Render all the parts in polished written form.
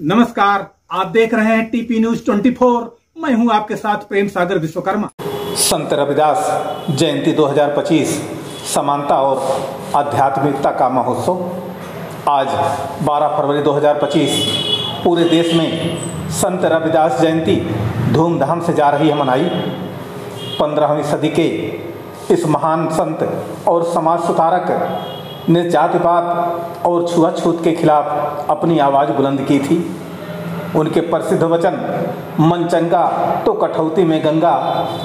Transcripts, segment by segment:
नमस्कार, आप देख रहे हैं टीपी न्यूज 24। मैं हूं आपके साथ प्रेम सागर विश्वकर्मा। संत रविदास जयंती 2025 समानता और आध्यात्मिकता का महोत्सव आज 12 फरवरी 2025 पूरे देश में संत रविदास जयंती धूमधाम से जा रही है मनाई। 15वीं सदी के इस महान संत और समाज सुधारक ने जातिवाद और छुआछूत के खिलाफ अपनी आवाज़ बुलंद की थी। उनके प्रसिद्ध वचन मन चंगा तो कठौती में गंगा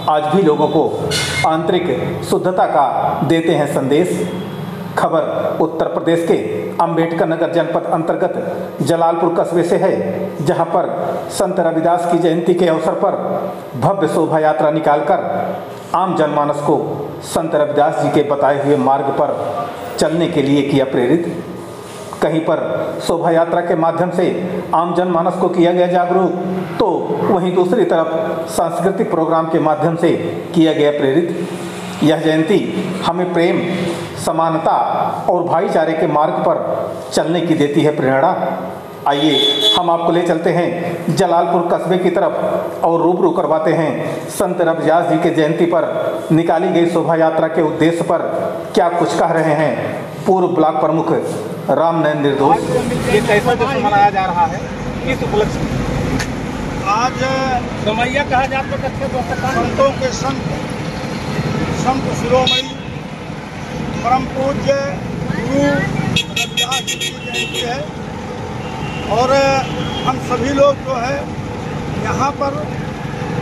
आज भी लोगों को आंतरिक शुद्धता का देते हैं संदेश। खबर उत्तर प्रदेश के अंबेडकर नगर जनपद अंतर्गत जलालपुर कस्बे से है, जहां पर संत रविदास की जयंती के अवसर पर भव्य शोभा यात्रा निकालकर आम जनमानस को संत रविदास जी के बताए हुए मार्ग पर चलने के लिए किया प्रेरित। कहीं पर शोभा यात्रा के माध्यम से आम जनमानस को किया गया जागरूक, तो वहीं दूसरी तरफ सांस्कृतिक प्रोग्राम के माध्यम से किया गया प्रेरित। यह जयंती हमें प्रेम, समानता और भाईचारे के मार्ग पर चलने की देती है प्रेरणा। आइए हम आपको ले चलते हैं जलालपुर कस्बे की तरफ और रूबरू करवाते हैं संत रविदास जी के जयंती पर निकाली गई शोभा यात्रा के उद्देश्य पर क्या कुछ कह रहे हैं पूर्व ब्लॉक प्रमुख रामनयन निर्दोष। ये कैसा जश्न मनाया जा रहा है, किस उपलक्ष्य में? आज समैया कहा जाता है संतों के संत शिरोमणि परम पूज्य गुरु रविदास जी की जयंती है और हम सभी लोग जो है यहाँ पर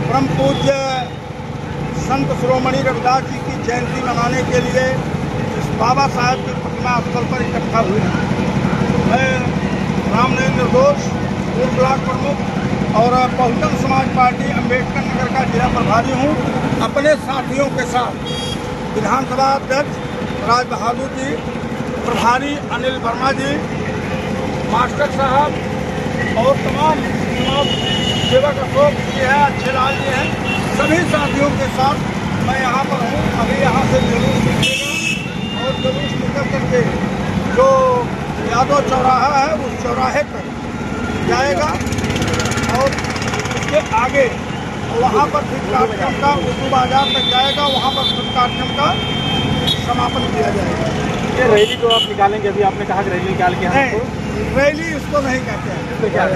परम पूज्य संत शिरोमणि रविदास जी की जयंती मनाने के लिए इस बाबा साहब की प्रतिमा स्थल पर इकट्ठा हुए हैं। मैं रामनयन निर्दोष पूर्व ब्लॉक प्रमुख और बहुजन समाज पार्टी अंबेडकर नगर का जिला प्रभारी हूँ। अपने साथियों के साथ विधानसभा अध्यक्ष राज बहादुर जी, प्रभारी अनिल वर्मा जी, मास्टर साहब और तमाम सेवक अशोक जी हैं, अच्छे लाल जी हैं, सभी साथियों के साथ मैं यहाँ पर हूँ। अभी यहाँ से जुलूस निकलेगा और जुलूस निकल करके जो यादव चौराहा है उस चौराहे पर जाएगा और उसके आगे वहाँ पर फिर कार्यक्रम का उर्दू बाजार तक जाएगा, वहाँ पर फिर कार्यक्रम का समापन किया जाएगा। ये रैली जो आप निकालेंगे, अभी आपने कहा कि रैली निकाल के रैली इसको नहीं कहते हैं,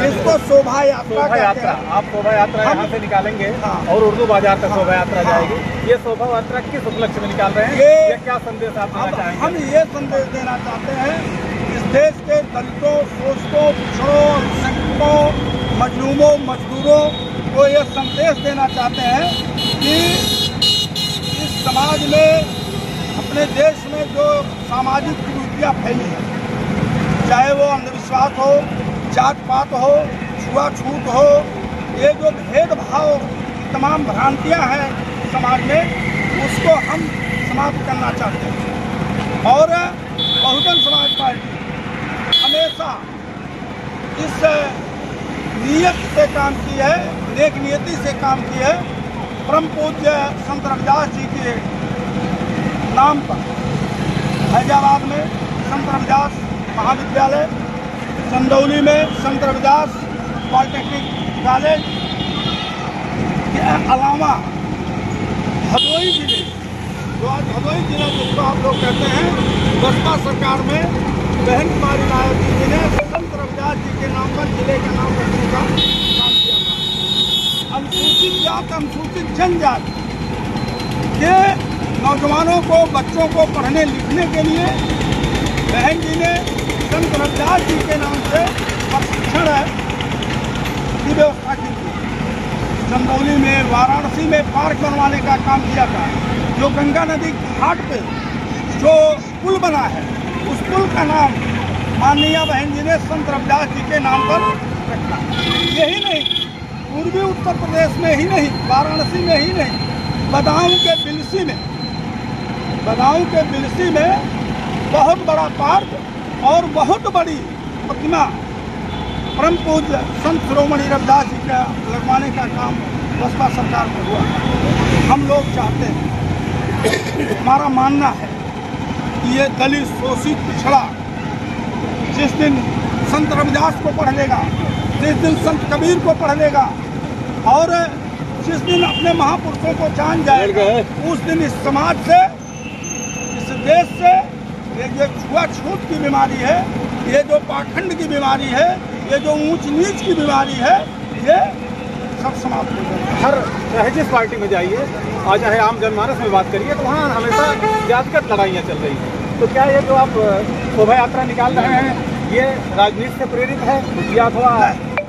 इसको शोभा यात्रा कहते हैं। आप शोभा यात्रा यहाँ से निकालेंगे और उर्दू बाजार तक शोभा यात्रा जाएगी। ये शोभा यात्रा किस उपलक्ष्य में निकाल रहे हैं? ये क्या संदेश आप देना चाहेंगे? हम ये संदेश देना चाहते हैं इस देश के दलितों, शोषकों, पिछड़ों, अल्पसंख्यकों, मजलूमों, मजदूरों को ये संदेश देना चाहते हैं कि इस समाज में, अपने देश में जो सामाजिक कुरीतियाँ फैली हैं, चाहे वो अंधविश्वास हो, जात पात हो, छुआछूत हो, ये जो भेदभाव तमाम भ्रांतियाँ हैं समाज में, उसको हम समाप्त करना चाहते हैं। और बहुजन समाज पार्टी हमेशा इस नीयत से काम की है, नेक नियति से काम की है। परम पूज्य संत रविदास जी के नाम पर हैदराबाद में संत रविदास महाविद्यालय, चंदौली में संत रविदास पॉलिटेक्निक कॉलेज के अलावा भदोही जिले, जो आज भदोही जिला जिसको आप लोग कहते हैं, बसपा सरकार में बहन कुमारी नायक जी ने संत रविदास जी के नाम पर जिले का नाम रखने का काम किया था। अनुसूचित जात, अनुसूचित जनजाति के नौजवानों को, बच्चों को पढ़ने लिखने के लिए बहन जी ने संत रविदास जी के नाम से प्रशिक्षण की व्यवस्था की थी। चंदौली में, वाराणसी में पार्क बनवाने का काम किया था। जो गंगा नदी घाट पे जो पुल बना है, उस पुल का नाम माननीय बहन जी ने संत रविदास जी के नाम पर रखा। यही नहीं, पूर्वी उत्तर प्रदेश में ही नहीं, वाराणसी में ही नहीं, बदाऊं के बिलसी में बहुत बड़ा पार्क और बहुत बड़ी प्रतिमा परम पूज्य संत शिरोमणि रविदास जी का लगवाने का काम बसपा सरकार में हुआ। हम लोग चाहते हैं, हमारा मानना है कि ये दलित, शोषित, पिछड़ा जिस दिन संत रविदास को पढ़ लेगा, जिस दिन संत कबीर को पढ़ लेगा और जिस दिन अपने महापुरुषों को जान जाएगा, उस दिन इस समाज से, इस देश से ये छुआछूत की बीमारी है, ये जो पाखंड की बीमारी है, ये जो ऊंच नीच की बीमारी है, ये सब समाप्त हो जाएगा। हर चाहे जिस पार्टी में जाइए और चाहे आम जनमानस में बात करिए तो वहाँ हमेशा जातिगत लड़ाइयाँ चल रही हैं। तो क्या ये जो आप शोभा यात्रा निकाल रहे हैं ये राजनीति से प्रेरित है या अथवा?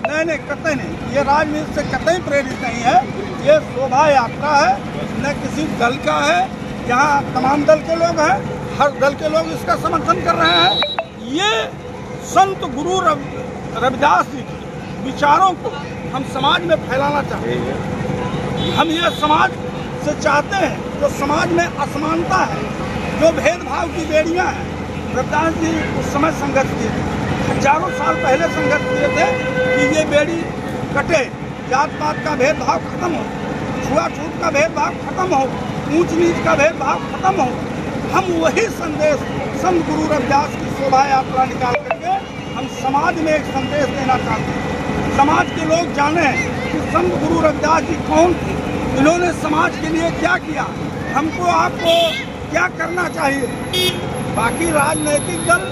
नहीं, कतई नहीं, ये राजनीति से कतई प्रेरित नहीं है। ये शोभा यात्रा है, न किसी दल का है। यहाँ तमाम दल के लोग हैं, हर दल के लोग इसका समर्थन कर रहे हैं। ये संत गुरु रविदास जी के विचारों को हम समाज में फैलाना चाहते हैं। हम ये समाज से चाहते हैं जो समाज में असमानता है, जो भेदभाव की बेड़ियां हैं। रविदास जी उस समय संघर्ष किए थे, हजारों साल पहले संघर्ष किए थे कि ये बेड़ी कटे, जात पात का भेदभाव खत्म हो, छुआछूत का भेदभाव खत्म हो, ऊंच नीच का भेदभाव खत्म हो। हम वही संदेश संत गुरु रविदास की शोभा यात्रा निकाल करके हम समाज में एक संदेश देना चाहते हैं। समाज के लोग जाने कि संत गुरु रविदास जी कौन थे, इन्होंने समाज के लिए क्या किया, हमको आपको क्या करना चाहिए। बाकी राजनीतिक दल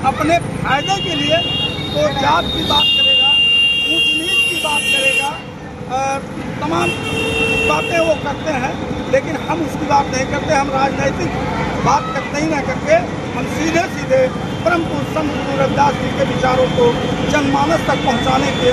अपने फायदे के लिए तो जात की बात करेगा, ऊंच नीच की बात करेगा, तमाम बातें वो करते हैं, लेकिन हम उसकी बात नहीं करते। हम राजनीतिक बात करते ही न करके हम सीधे सीधे परम पुरुष संत गुरु रविदास जी के विचारों को जनमानस तक पहुंचाने के